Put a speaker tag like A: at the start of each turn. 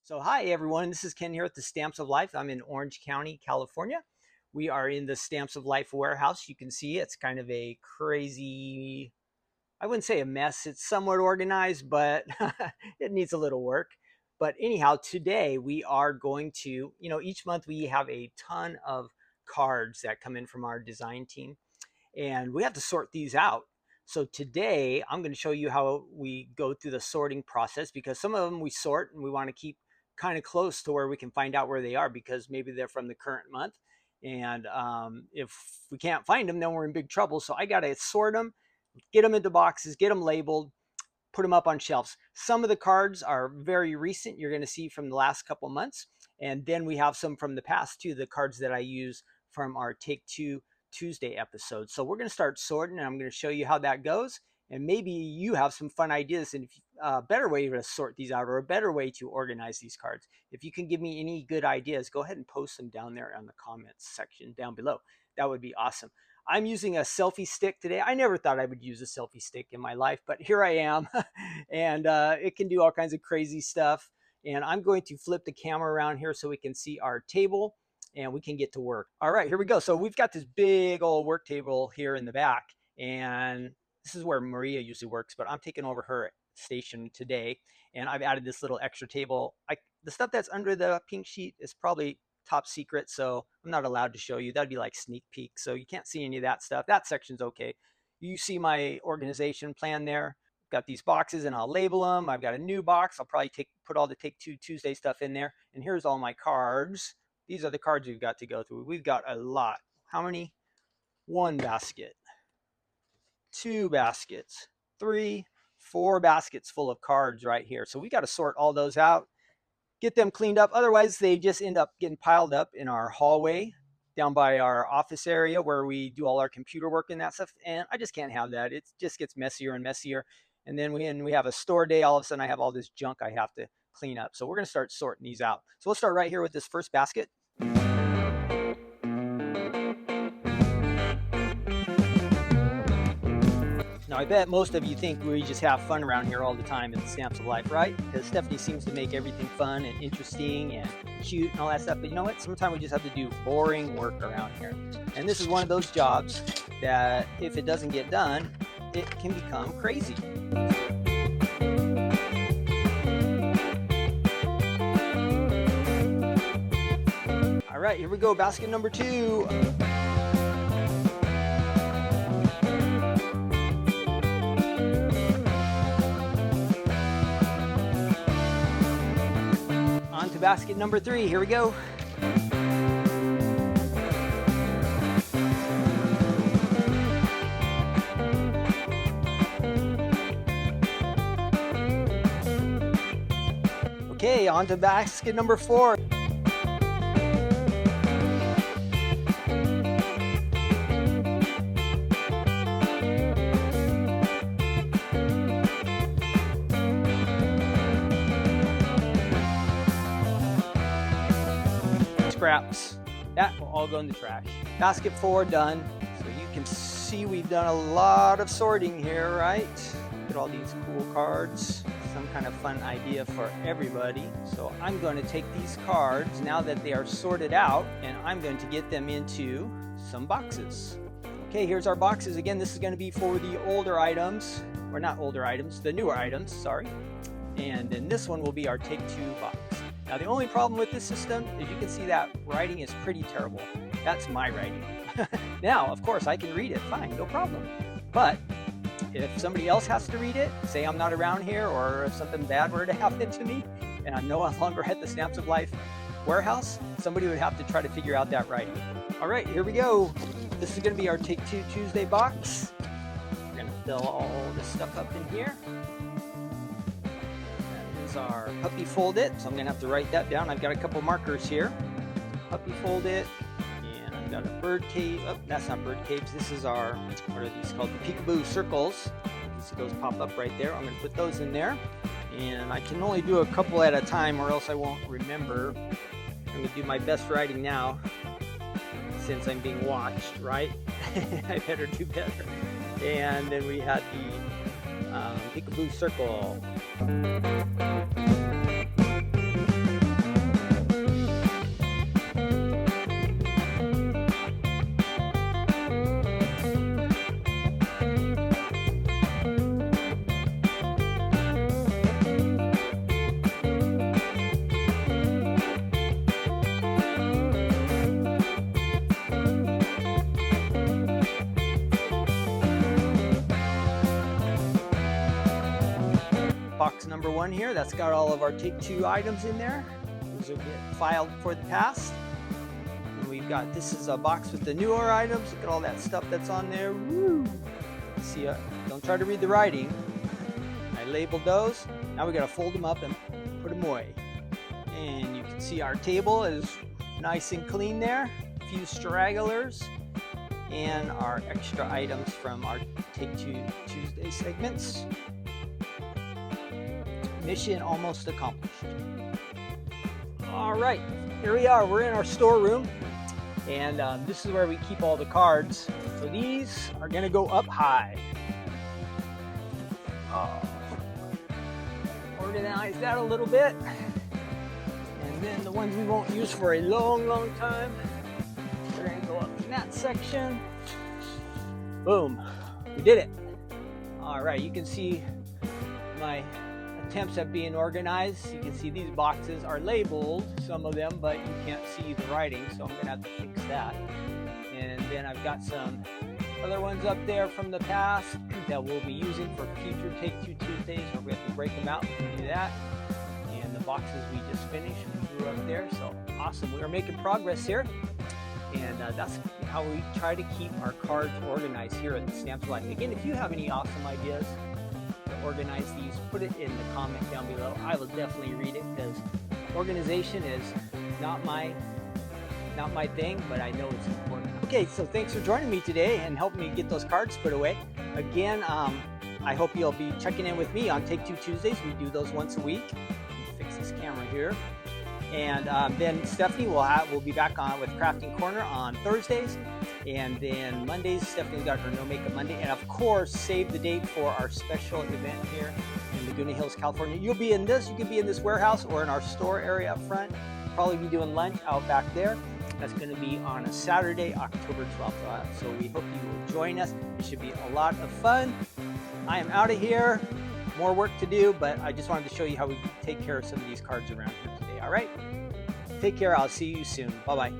A: So hi everyone, this is Ken here at the Stamps of Life. I'm in Orange County, California. We are in the Stamps of Life warehouse. You can see it's kind of a crazy, I wouldn't say a mess. It's somewhat organized, but it needs a little work. But anyhow, today we are going to, each month we have a ton of cards that come in from our design team, and we have to sort these out. So today I'm going to show you how we go through the sorting process, because some of them we sort and we want to keep kind of close to where we can find out where they are, because maybe they're from the current month. And if we can't find them, then we're in big trouble. So I got to sort them, get them into boxes, get them labeled, put them up on shelves. Some of the cards are very recent. You're going to see from the last couple months. And then we have some from the past too, the cards that I use from our Take Two Tuesday episode. So we're going to start sorting, and I'm going to show you how that goes. And maybe you have some fun ideas and a better way to sort these out, or a better way to organize these cards. If you can give me any good ideas, go ahead and post them down there on the comments section down below. That would be awesome. I'm using a selfie stick today. I never thought I would use a selfie stick in my life, but here I am. And it can do all kinds of crazy stuff. And I'm going to flip the camera around here so we can see our table and we can get to work. All right, here we go. So we've got this big old work table here in the back, and this is where Maria usually works, but I'm taking over her station today. And I've added this little extra table. The stuff that's under the pink sheet is probably top secret, so I'm not allowed to show you. That'd be like sneak peek, so you can't see any of that stuff. That section's okay. You see my organization plan there. Got these boxes and I'll label them. I've got a new box. I'll probably put all the Take Two Tuesday stuff in there. And here's all my cards. These are the cards we've got to go through. We've got a lot. How many? 1 basket, 2 baskets, 3, 4 baskets full of cards right here. So we got to sort all those out, get them cleaned up. Otherwise, they just end up getting piled up in our hallway down by our office area where we do all our computer work and that stuff. And I just can't have that. It just gets messier and messier. And then when we have a store day, all of a sudden I have all this junk I have to clean up. So we're going to start sorting these out. So we'll start right here with this first basket. Now, I bet most of you think we just have fun around here all the time in the Stamps of Life, right? Because Stephanie seems to make everything fun and interesting and cute and all that stuff. But you know what? Sometimes we just have to do boring work around here. And this is one of those jobs that if it doesn't get done, it can become crazy. All right, here we go. Basket number 2. On to basket number 3. Here we go. Okay, on to basket number 4. Scraps. That will all go in the trash. Basket 4 done. So you can see we've done a lot of sorting here, right? Look at all these cool cards. Some kind of fun idea for everybody. So I'm going to take these cards now that they are sorted out, and I'm going to get them into some boxes. Okay, here's our boxes. Again, this is going to be for the older items, or not older items, the newer items, sorry. And then this one will be our Take Two box. Now, the only problem with this system is you can see that writing is pretty terrible. That's my writing. Now, of course, I can read it, fine, no problem. But if somebody else has to read it, say I'm not around here, or if something bad were to happen to me, and I'm no longer at the Stamps of Life warehouse, somebody would have to try to figure out that writing. All right, here we go. This is going to be our Take Two Tuesday box. We're going to fill all this stuff up in here. Our puppy fold it, so I'm gonna have to write that down. I've got a couple markers here. Puppy fold it, and I've got a bird cage. Oh, that's not bird cage. This is our, what are these called? The peekaboo circles. You see those pop up right there. I'm gonna put those in there, and I can only do a couple at a time, or else I won't remember. I'm gonna do my best writing now, since I'm being watched, right? I better do better. And then we had the peekaboo circle. number 1 here. That's got all of our Take-Two items in there. Those will get filed for the past. And we've got, this is a box with the newer items. Look at all that stuff that's on there. Woo! See, don't try to read the writing. I labeled those. Now we got to fold them up and put them away. And you can see our table is nice and clean there. A few stragglers and our extra items from our Take-Two Tuesday segments. Mission almost accomplished. All right, here we are. We're in our storeroom, and this is where we keep all the cards. So these are going to go up high. Organize that a little bit. And then the ones we won't use for a long, long time, we're going to go up in that section. Boom. We did it. All right, you can see my attempts at being organized. You can see these boxes are labeled, some of them, but you can't see the writing, so I'm going to have to fix that. And then I've got some other ones up there from the past that we'll be using for future Take-Two Tuesdays. We're going to break them out. We can do that. And the boxes we just finished, we threw up there. So awesome. We are making progress here. And that's how we try to keep our cards organized here at the Stamps of Life. Again, if you have any awesome ideas to organize these, put it in the comment down below. I will definitely read it, because organization is not my thing, but I know it's important. Okay, so thanks for joining me today and helping me get those cards put away. Again, I hope you'll be checking in with me on Take-Two Tuesdays. We do those once a week. Let me fix this camera here. And then Stephanie will be back on with Crafting Corner on Thursdays. And then Mondays, Stephanie's got her No Makeup Monday. And of course, save the date for our special event here in Laguna Hills, California. You'll be in this. You can be in this warehouse or in our store area up front. Probably be doing lunch out back there. That's going to be on a Saturday, October 12th. So we hope you will join us. It should be a lot of fun. I am out of here. More work to do, but I just wanted to show you how we take care of some of these cards around here today. All right? Take care. I'll see you soon. Bye-bye.